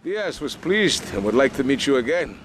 Yes, was pleased and would like to meet you again.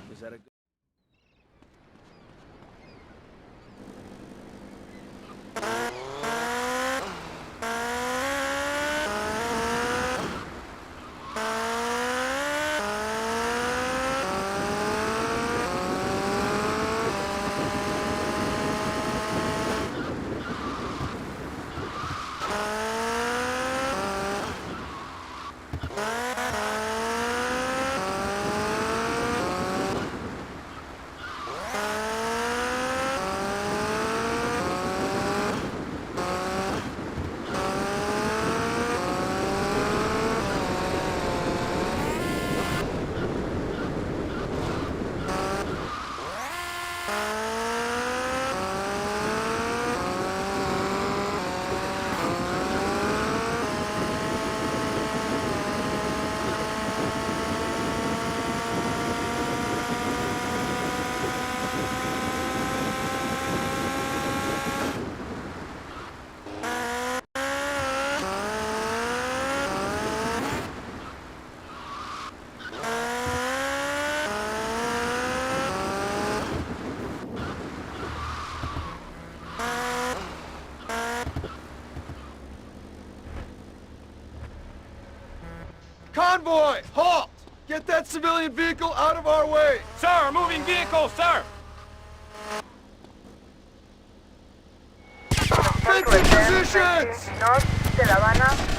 Convoy! Halt! Get that civilian vehicle out of our way! Sir, moving vehicle, sir! Fencing positions! North de La Habana.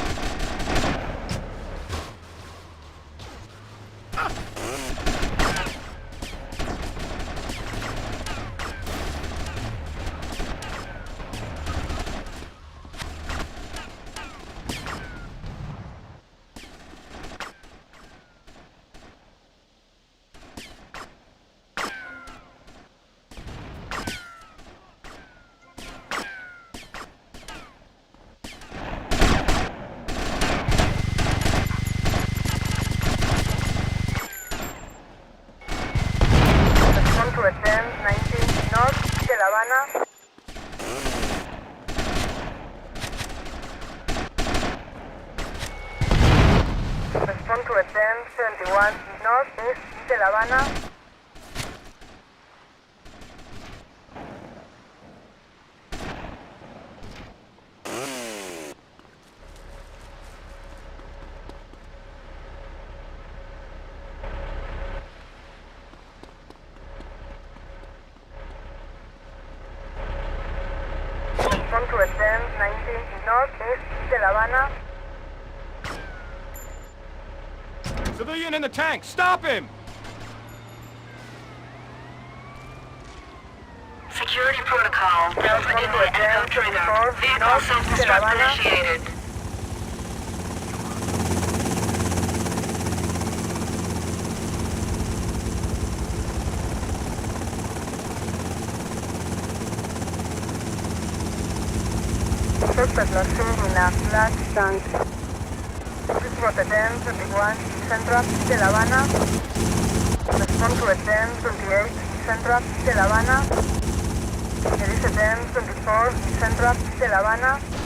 Attend 19 North de La Habana. Respond to attend 71 North East de La Habana. Respond to attend 19 North East de La Habana. Civilian in the tank, stop him! Security protocol. Delta Inlet echo trigger. Vehicle self-destruct initiated. Suspect lost in a flat tank. This was attend 21 Central de La Habana. Respond to attend 28 Central de La Habana. There is attend 24 Central de La Habana.